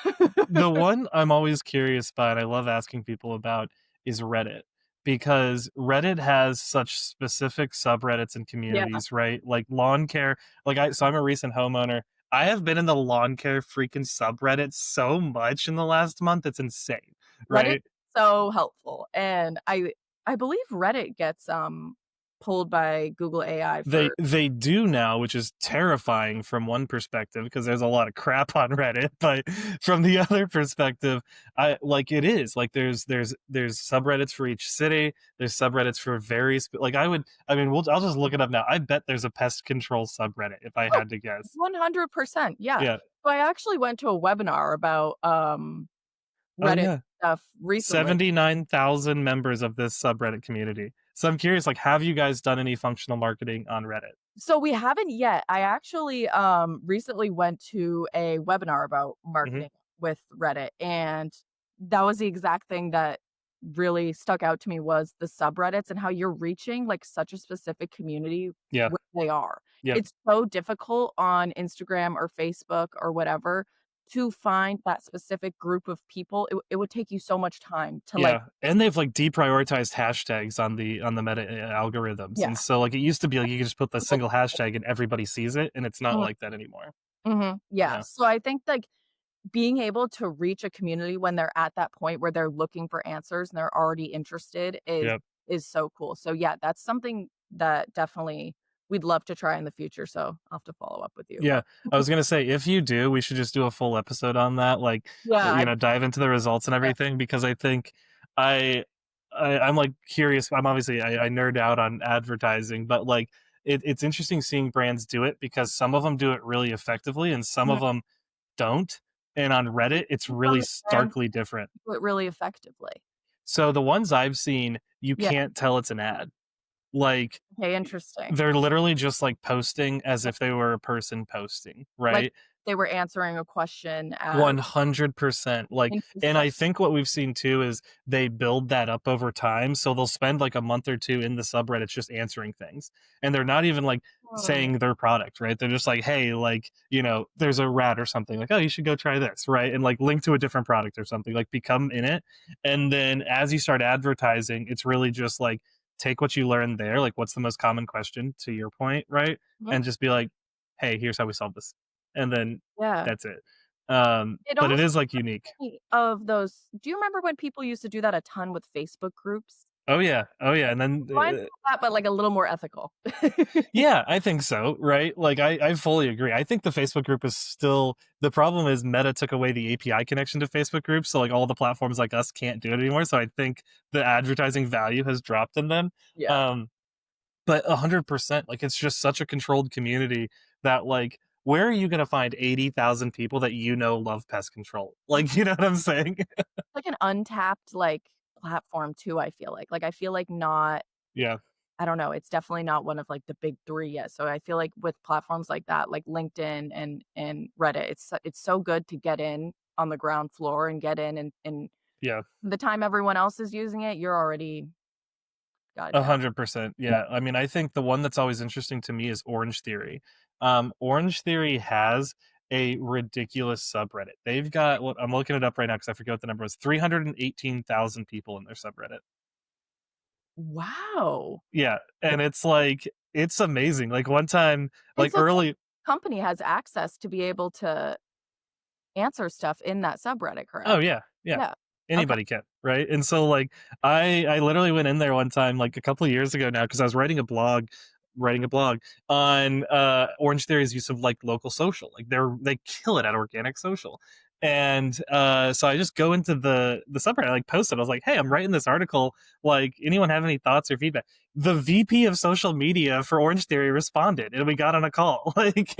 [SPEAKER 2] The one I'm always curious about, and I love asking people about, is Reddit. because Reddit has such specific subreddits and
[SPEAKER 1] Yeah.
[SPEAKER 2] communities, right? Like lawn care. I'm a recent homeowner. I have been in the lawn care freaking subreddit so much in the last month. It's insane,
[SPEAKER 1] Reddit
[SPEAKER 2] right?
[SPEAKER 1] so helpful, and I believe Reddit gets, pulled by Google AI
[SPEAKER 2] They
[SPEAKER 1] for
[SPEAKER 2] they do now, which is terrifying from one perspective because there's a lot of crap on Reddit, but from the other perspective, I like it is like there's subreddits for each city. There's subreddits for I'll just look it up now. I bet there's a pest control subreddit if I
[SPEAKER 1] Oh,
[SPEAKER 2] had to guess.
[SPEAKER 1] 100%, yeah.
[SPEAKER 2] Yeah.
[SPEAKER 1] So I actually went to a webinar about,
[SPEAKER 2] Oh
[SPEAKER 1] Reddit
[SPEAKER 2] yeah.
[SPEAKER 1] stuff recently.
[SPEAKER 2] 79,000 members of this subreddit community. So I'm curious, like, have you guys done any functional marketing on Reddit?
[SPEAKER 1] So we haven't yet. I actually, recently went to a webinar about
[SPEAKER 2] Hmm.
[SPEAKER 1] marketing with Reddit, and that was the exact thing that really stuck out to me was the subreddits and how you're reaching, like, such a specific community
[SPEAKER 2] Yeah.
[SPEAKER 1] where they are.
[SPEAKER 2] Yep.
[SPEAKER 1] It's so difficult on Instagram or Facebook or whatever to find that specific group of people. It would take you so much time to, like.
[SPEAKER 2] Yeah, and they've, like, deprioritized hashtags on the meta algorithms,
[SPEAKER 1] Yeah.
[SPEAKER 2] and so, like, it used to be, like, you could just put the single hashtag and everybody sees it, and it's not
[SPEAKER 1] Mhm,
[SPEAKER 2] like that anymore.
[SPEAKER 1] mhm, yeah.
[SPEAKER 2] Yeah.
[SPEAKER 1] So I think, like, being able to reach a community when they're at that point where they're looking for answers and they're already interested
[SPEAKER 2] Yep.
[SPEAKER 1] is so cool. So, yeah, that's something that definitely we'd love to try in the future, so I'll have to follow up with you
[SPEAKER 2] Yeah,
[SPEAKER 1] about.
[SPEAKER 2] I was gonna say, if you do, we should just do a full episode on that, like,
[SPEAKER 1] Yeah,
[SPEAKER 2] dive into the results and
[SPEAKER 1] yeah,
[SPEAKER 2] everything because I think I I'm, like, curious. I'm obviously I nerd out on advertising, but, like, it's interesting seeing brands do it because some of them do it really effectively and some
[SPEAKER 1] mhm.
[SPEAKER 2] of them don't, and on Reddit, it's
[SPEAKER 1] Some
[SPEAKER 2] really
[SPEAKER 1] brands
[SPEAKER 2] starkly different.
[SPEAKER 1] do it really effectively.
[SPEAKER 2] So the ones I've seen, you
[SPEAKER 1] Yeah,
[SPEAKER 2] can't tell it's an ad. Like,
[SPEAKER 1] okay, interesting.
[SPEAKER 2] they're literally just, like, posting as
[SPEAKER 1] Yeah,
[SPEAKER 2] if they were a person posting,
[SPEAKER 1] like,
[SPEAKER 2] right?
[SPEAKER 1] they were answering a question as
[SPEAKER 2] 100%, like, and
[SPEAKER 1] interesting.
[SPEAKER 2] I think what we've seen too is they build that up over time, so they'll spend, like, a month or 2 in the subreddits just answering things, and they're not even, like,
[SPEAKER 1] Hmm,
[SPEAKER 2] saying their product, right? They're just like, "Hey, like, there's a rat or something, like, oh, you should go try this," right? And, like, link to a different product or something, like, become in it, and then as you start advertising, it's really just, like, take what you learned there, like, what's the most common question, to your point, right?
[SPEAKER 1] mhm,
[SPEAKER 2] And just be like, "Hey, here's how we solve this," and then
[SPEAKER 1] yeah.
[SPEAKER 2] that's it.
[SPEAKER 1] It
[SPEAKER 2] But it
[SPEAKER 1] almost
[SPEAKER 2] is, like, unique.
[SPEAKER 1] reminds me of those. Do you remember when people used to do that a ton with Facebook groups?
[SPEAKER 2] Oh, yeah, and then,
[SPEAKER 1] Reminds me of that, but, like, a little more ethical.
[SPEAKER 2] yeah, I think so, right? Like, I fully agree. I think the Facebook group is still the problem is Meta took away the API connection to Facebook groups, so, like, all the platforms like us can't do it anymore, so I think the advertising value has dropped in them.
[SPEAKER 1] Yeah.
[SPEAKER 2] Um, but 100%, like, it's just such a controlled community that, like, where are you gonna find 80,000 people that love pest control?
[SPEAKER 1] Mhm.
[SPEAKER 2] Like, you know what I'm saying?
[SPEAKER 1] Like an untapped, like, platform too, I feel like. Like, I feel like not.
[SPEAKER 2] Yeah,
[SPEAKER 1] I don't know, it's definitely not one of, like, the big 3 yet, so I feel like with platforms like that, like LinkedIn and Reddit, it's so good to get in on the ground floor and get in and
[SPEAKER 2] yeah.
[SPEAKER 1] the time everyone else is using it, you're already got it down.
[SPEAKER 2] 100%. Yeah. I mean, I think the one that's always interesting to me is Orange Theory. Orange Theory has a ridiculous subreddit. They've got what I'm looking it up right now because I forget what the number was 318,000 people in their subreddit.
[SPEAKER 1] Wow!
[SPEAKER 2] Yeah. And it's like, it's amazing. Like one time,
[SPEAKER 1] And
[SPEAKER 2] like
[SPEAKER 1] so the
[SPEAKER 2] early,
[SPEAKER 1] company has access to be able to answer stuff in that subreddit,
[SPEAKER 2] oh,
[SPEAKER 1] correct?
[SPEAKER 2] yeah, yeah.
[SPEAKER 1] Yeah. Okay.
[SPEAKER 2] Anybody can, right? And so, like, I literally went in there one time, like, a couple of years ago now, because I was writing a blog on, Orange Theory's use of, like, local social. Like, they kill it at organic social. And, so I just go into the subreddit, I, like, post it. I was like, "Hey, I'm writing this article, like, anyone have any thoughts or feedback?" The VP of social media for Orange Theory responded, and we got on a call, like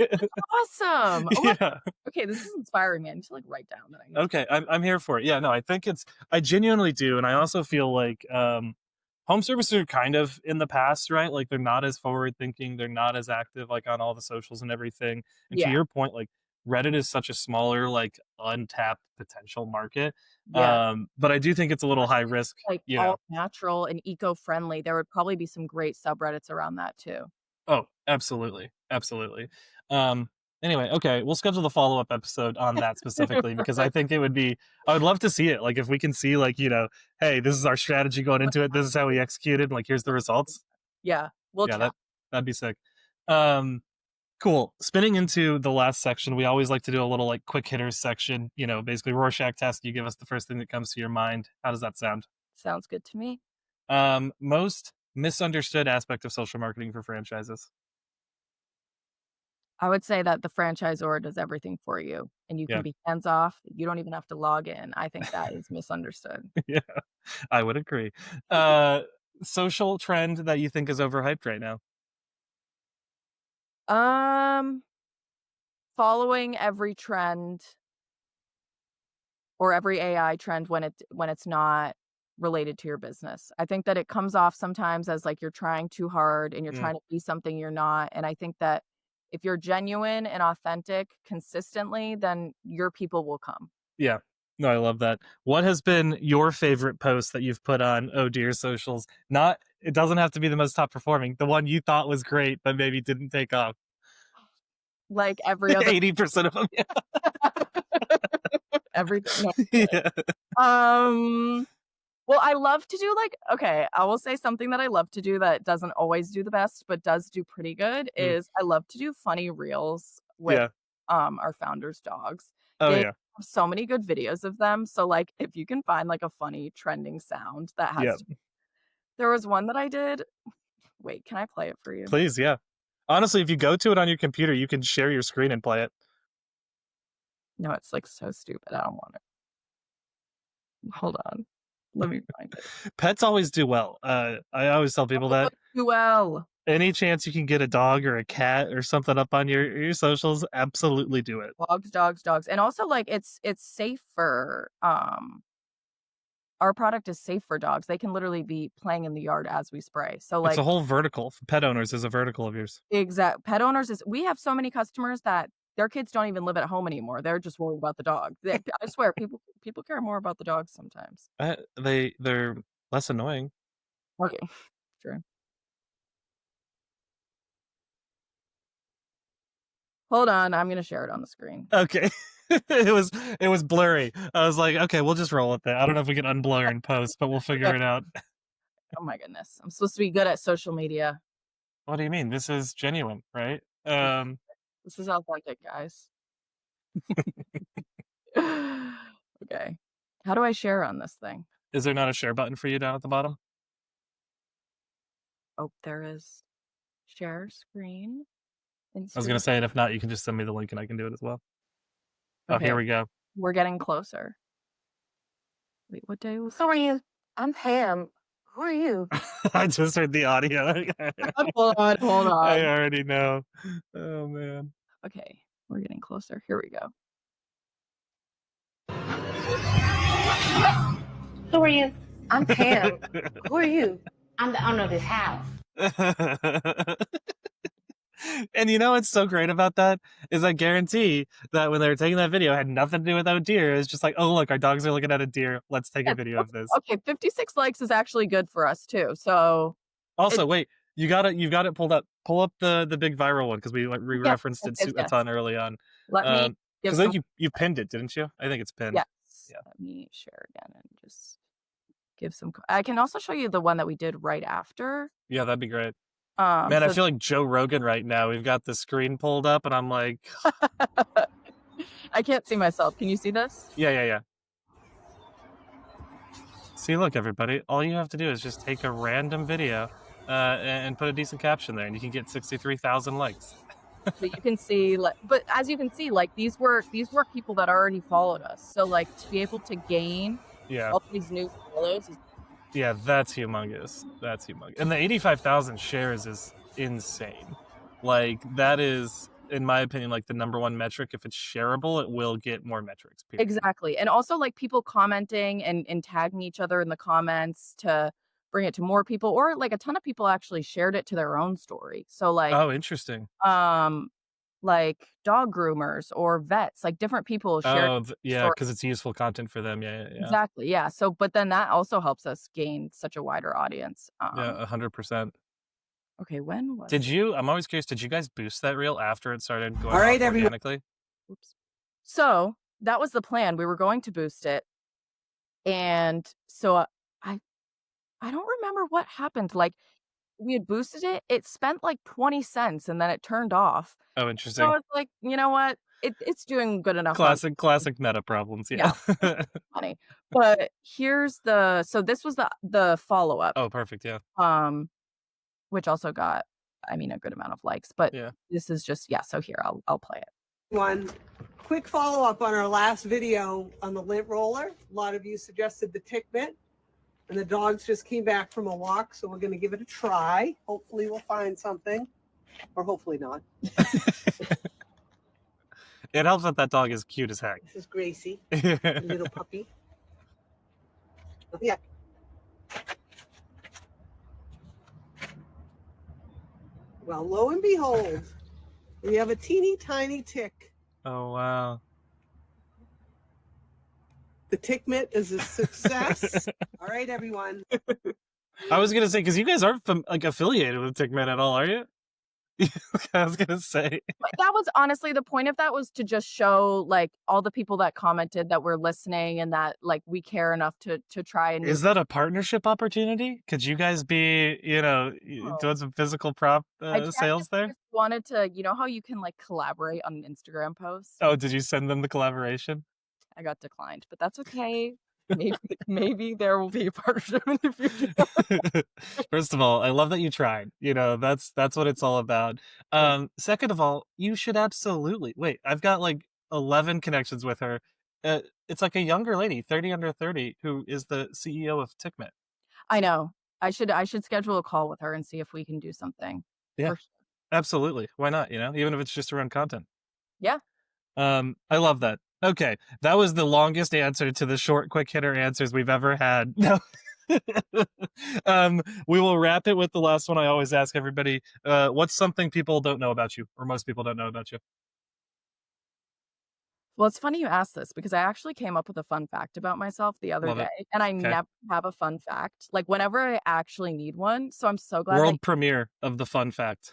[SPEAKER 1] Awesome! Oh my.
[SPEAKER 2] yeah.
[SPEAKER 1] Okay, this is inspiring me. I need to, like, write down that I need to.
[SPEAKER 2] Okay, I'm here for it. Yeah, no, I think I genuinely do, and I also feel like home services are kind of in the past, right? Like they're not as forward thinking, they're not as active like on all the socials and everything. And to
[SPEAKER 1] Yeah.
[SPEAKER 2] your point, like Reddit is such a smaller, like untapped potential market.
[SPEAKER 1] Yeah.
[SPEAKER 2] But I do think it's a little high
[SPEAKER 1] Especially if
[SPEAKER 2] risk.
[SPEAKER 1] it's, like, all natural and eco-friendly, there would probably be some great subreddits around that too.
[SPEAKER 2] Oh, absolutely, absolutely. Anyway, okay, we'll schedule the follow-up episode on that specifically because I think it would be I would love to see it. Like if we can see like, hey, this is our strategy going into it. This is how we executed. Like here's the results.
[SPEAKER 1] Yeah, we'll
[SPEAKER 2] Yeah,
[SPEAKER 1] chat.
[SPEAKER 2] that'd be sick. Um cool. Spinning into the last section, we always like to do a little like quick hitters section, basically Rorschach test. You give us the first thing that comes to your mind. How does that sound?
[SPEAKER 1] Sounds good to me.
[SPEAKER 2] Most misunderstood aspect of social marketing for franchises.
[SPEAKER 1] I would say that the franchisor does everything for you, and you can
[SPEAKER 2] Yeah.
[SPEAKER 1] be hands off. You don't even have to log in. I think that is misunderstood.
[SPEAKER 2] Yeah. I would agree. Uh Social trend that you think is overhyped right now.
[SPEAKER 1] Um, Following every trend or every AI trend when it's not related to your business. I think that it comes off sometimes as like you're trying too hard and you're
[SPEAKER 2] Mm,
[SPEAKER 1] trying to be something you're not. And I think that if you're genuine and authentic consistently, then your people will come.
[SPEAKER 2] yeah. No, I love that. What has been your favorite post that you've put on Oh Dear socials? Not it doesn't have to be the most top performing. The one you thought was great but maybe didn't take off.
[SPEAKER 1] Like every other
[SPEAKER 2] 80% of them.
[SPEAKER 1] everything. No,
[SPEAKER 2] Yeah.
[SPEAKER 1] um well, I love to do like okay, I will say something that I love to do that doesn't always do the best, but does do pretty good
[SPEAKER 2] Mm,
[SPEAKER 1] is I love to do funny reels with,
[SPEAKER 2] yeah.
[SPEAKER 1] our founders' dogs.
[SPEAKER 2] Oh
[SPEAKER 1] They
[SPEAKER 2] yeah.
[SPEAKER 1] have so many good videos of them, so, like, if you can find, like, a funny trending sound that
[SPEAKER 2] Yeah.
[SPEAKER 1] has there was one that I did wait, can I play it for you?
[SPEAKER 2] Please, yeah. Honestly, if you go to it on your computer, you can share your screen and play it.
[SPEAKER 1] No, it's, like, so stupid, I don't want it. Hold on. Let me find it.
[SPEAKER 2] Pets always do well. I always tell people that
[SPEAKER 1] Too well.
[SPEAKER 2] any chance you can get a dog or a cat or something up on your socials, absolutely do it.
[SPEAKER 1] Dogs, dogs, dogs, and also, like, it's safe for, our product is safe for dogs. They can literally be playing in the yard as we spray. So,
[SPEAKER 2] It's
[SPEAKER 1] like,
[SPEAKER 2] a whole vertical. Pet owners is a vertical of yours.
[SPEAKER 1] exact pet owners is we have so many customers that their kids don't even live at home anymore. They're just worried about the dog. I swear people care more about the dogs sometimes.
[SPEAKER 2] They're less annoying.
[SPEAKER 1] Okay, sure. Hold on, I'm gonna share it on the screen.
[SPEAKER 2] Okay. it was blurry. I was like, okay, we'll just roll with it. I don't know if we can unblur in post, but we'll
[SPEAKER 1] Okay.
[SPEAKER 2] figure it out.
[SPEAKER 1] Oh my goodness. I'm supposed to be good at social media.
[SPEAKER 2] What do you mean? This is genuine, right?
[SPEAKER 1] This is authentic, guys. Okay. How do I share on this thing?
[SPEAKER 2] Is there not a share button for you down at the bottom?
[SPEAKER 1] Oh, there is share screen,
[SPEAKER 2] I was gonna
[SPEAKER 1] Instagram.
[SPEAKER 2] say, and if not, you can just send me the link and I can do it as well. Oh,
[SPEAKER 1] Okay,
[SPEAKER 2] here we go.
[SPEAKER 1] we're getting closer. Wait, what day was
[SPEAKER 3] Who are you? I'm Pam. Who are you?
[SPEAKER 2] I just heard the audio.
[SPEAKER 1] hold on, hold
[SPEAKER 2] I
[SPEAKER 1] on.
[SPEAKER 2] already know. Oh man.
[SPEAKER 1] Okay, we're getting closer. Here we go.
[SPEAKER 3] Who are you? I'm Pam. Who are you? I'm the owner of this house.
[SPEAKER 2] And you know what's so great about that is I guarantee that when they were taking that video, it had nothing to do with deer. It's just like, oh look, our dogs are looking at a deer. Let's take a
[SPEAKER 1] Yes,
[SPEAKER 2] video of this.
[SPEAKER 1] okay, 56 likes is actually good for us too. So it
[SPEAKER 2] Also, wait, you've got it pulled up. Pull up the big viral one because we like
[SPEAKER 1] yes,
[SPEAKER 2] re-referenced
[SPEAKER 1] yes,
[SPEAKER 2] it
[SPEAKER 1] yes,
[SPEAKER 2] a
[SPEAKER 1] yes.
[SPEAKER 2] ton early on.
[SPEAKER 1] Let me give
[SPEAKER 2] Because I
[SPEAKER 1] some
[SPEAKER 2] think you pinned it, didn't you? I think it's pinned.
[SPEAKER 1] yes.
[SPEAKER 2] Yeah.
[SPEAKER 1] Let me share again and just give some I can also show you the one that we did right after.
[SPEAKER 2] Yeah, that'd be great. Man, I
[SPEAKER 1] So
[SPEAKER 2] feel like Joe Rogan right now. We've got the screen pulled up, and I'm like,
[SPEAKER 1] I can't see myself. Can you see this?
[SPEAKER 2] yeah, yeah, yeah. See, look, everybody. All you have to do is just take a random video and put a decent caption there, and you can get 63,000 likes.
[SPEAKER 1] But you can see like but as you can see, like these were people that already followed us. So like to be able to gain
[SPEAKER 2] Yeah,
[SPEAKER 1] all these new follows is
[SPEAKER 2] yeah, that's humongous. That's humongous. And the 85,000 shares is insane. Like, that is, in my opinion, like the number one metric. If it's shareable, it will get more metrics, period.
[SPEAKER 1] exactly. And also like people commenting and tagging each other in the comments to bring it to more people or like a ton of people actually shared it to their own story. So
[SPEAKER 2] Oh, interesting.
[SPEAKER 1] like dog groomers or vets, like different people shared
[SPEAKER 2] Oh, yeah,
[SPEAKER 1] story.
[SPEAKER 2] because it's useful content for them. Yeah, yeah, yeah.
[SPEAKER 1] Exactly. Yeah. So but then that also helps us gain such a wider audience.
[SPEAKER 2] Yeah, 100%.
[SPEAKER 1] Okay, when was
[SPEAKER 2] Did
[SPEAKER 1] it?
[SPEAKER 2] you? I'm always curious. Did you guys boost that reel after it started
[SPEAKER 3] All
[SPEAKER 2] going off
[SPEAKER 3] right, everyone.
[SPEAKER 2] organically?
[SPEAKER 1] Oops. So, that was the plan, we were going to boost it, and so, I I don't remember what happened, like, we had boosted it, it spent, like, 20 cents, and then it turned off.
[SPEAKER 2] Oh,
[SPEAKER 1] So, I
[SPEAKER 2] interesting.
[SPEAKER 1] was like, "You know what? It's doing good enough on."
[SPEAKER 2] Classic meta problems.
[SPEAKER 1] Yeah,
[SPEAKER 2] Yeah.
[SPEAKER 1] it's funny. But here's the so this was the follow-up,
[SPEAKER 2] Oh, perfect. Yeah.
[SPEAKER 1] um, which also got, I mean, a good amount of likes, but
[SPEAKER 2] Yeah.
[SPEAKER 1] this is just yeah, so here, I'll play it.
[SPEAKER 4] One quick follow-up on our last video on the lint roller. A lot of you suggested the tick mitt, and the dogs just came back from a walk, so we're going to give it a try. Hopefully we'll find something, or hopefully not.
[SPEAKER 2] It helps that that dog is cute as heck.
[SPEAKER 4] This is Gracie, a little puppy. Oh, yeah. Well, lo and behold, we have a teeny tiny tick.
[SPEAKER 2] Oh, wow.
[SPEAKER 4] The tick mitt is a success. All right, everyone.
[SPEAKER 2] I was gonna say, because you guys aren't like affiliated with TickMan at all, are you? I was gonna say.
[SPEAKER 1] But that was honestly the point of that was to just show, like, all the people that commented that we're listening and that, like, we care enough to try and
[SPEAKER 2] Is that a partnership opportunity? Could you guys be,
[SPEAKER 1] Oh.
[SPEAKER 2] doing some physical prop
[SPEAKER 1] I tried to
[SPEAKER 2] sales
[SPEAKER 1] see
[SPEAKER 2] there?
[SPEAKER 1] if you wanted to, you know how you can, like, collaborate on an Instagram post?
[SPEAKER 2] Oh, did you send them the collaboration?
[SPEAKER 1] I got declined, but that's okay. Maybe maybe there will be a partnership in the future.
[SPEAKER 2] First of all, I love that you tried. That's what it's all about.
[SPEAKER 1] Yeah.
[SPEAKER 2] Second of all, you should absolutely wait. I've got like 11 connections with her. It's like a younger lady, 30 under 30, who is the CEO of TickMit.
[SPEAKER 1] I know. I should schedule a call with her and see if we can do something.
[SPEAKER 2] Yeah,
[SPEAKER 1] For sure.
[SPEAKER 2] absolutely. Why not? Even if it's just around content.
[SPEAKER 1] Yeah.
[SPEAKER 2] I love that. Okay, that was the longest answer to the short, quick hitter answers we've ever had. No. We will wrap it with the last one I always ask everybody. What's something people don't know about you, or most people don't know about you?
[SPEAKER 1] Well, it's funny you asked this because I actually came up with a fun fact about myself the other
[SPEAKER 2] Love it.
[SPEAKER 1] day, and I
[SPEAKER 2] Okay.
[SPEAKER 1] never have a fun fact, like, whenever I actually need one, so I'm so glad that
[SPEAKER 2] World premiere of the fun fact.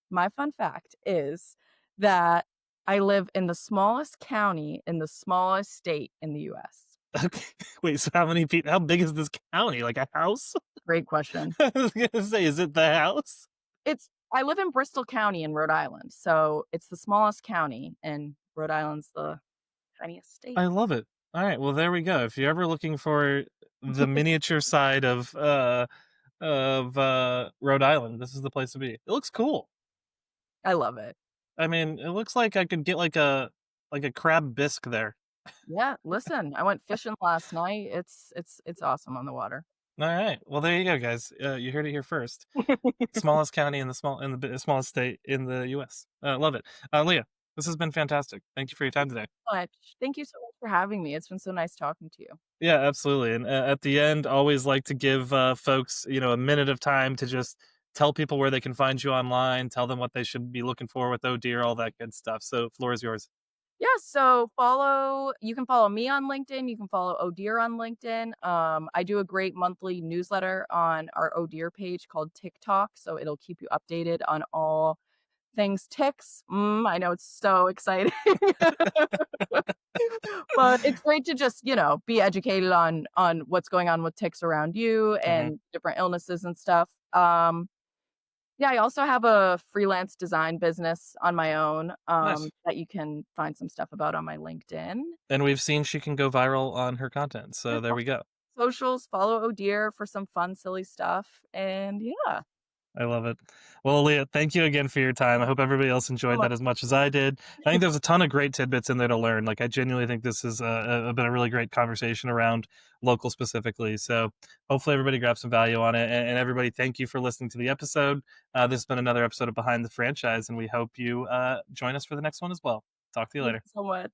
[SPEAKER 1] my fun fact is that I live in the smallest county in the smallest state in the US.
[SPEAKER 2] Okay. Wait, so how many people? How big is this county? Like a house?
[SPEAKER 1] Great question.
[SPEAKER 2] I was gonna say, is it the house?
[SPEAKER 1] I live in Bristol County in Rhode Island, so it's the smallest county, and Rhode Island's the tiniest state.
[SPEAKER 2] I love it. All right, well there we go. If you're ever looking for the miniature side of Rhode Island, this is the place to be. It looks cool.
[SPEAKER 1] I love it.
[SPEAKER 2] I mean, it looks like I could get like a crab bisque there.
[SPEAKER 1] Yeah, listen, I went fishing last night. It's awesome on the water.
[SPEAKER 2] All right. Well, there you go, guys. You heard it here first. Smallest county in the smallest state in the U.S. Love it, Leah. This has been fantastic. Thank you for your time today.
[SPEAKER 1] Much. Thank you so much for having me. It's been so nice talking to you.
[SPEAKER 2] Yeah, absolutely. And at the end, always like to give folks, a minute of time to just tell people where they can find you online, tell them what they should be looking for with Oh Dear, all that good stuff. So, floor is yours.
[SPEAKER 1] Yeah, so you can follow me on LinkedIn, you can follow Oh Dear on LinkedIn. I do a great monthly newsletter on our Oh Dear page called TikTok, so it'll keep you updated on all things ticks. I know it's so exciting. But it's great to just, be educated on what's going on with ticks around you
[SPEAKER 2] Hmm.
[SPEAKER 1] and different illnesses and stuff. Yeah, I also have a freelance design business on my own,
[SPEAKER 2] Nice.
[SPEAKER 1] that you can find some stuff about on my LinkedIn.
[SPEAKER 2] And we've seen she can go viral on her content. So, there we go.
[SPEAKER 1] Socials, follow Oh Dear for some fun, silly stuff. And yeah.
[SPEAKER 2] I love it. Well, Leah, thank you again for your time. I hope everybody else enjoyed that as much as I did. I think there's a ton of great tidbits in there to learn. Like, I genuinely think this has been a really great conversation around local specifically. So hopefully everybody grabs some value on it. And everybody, thank you for listening to the episode. This has been another episode of Behind the Franchise, and we hope you join us for the next one as well. Talk to you
[SPEAKER 1] Thank
[SPEAKER 2] later.
[SPEAKER 1] you so much.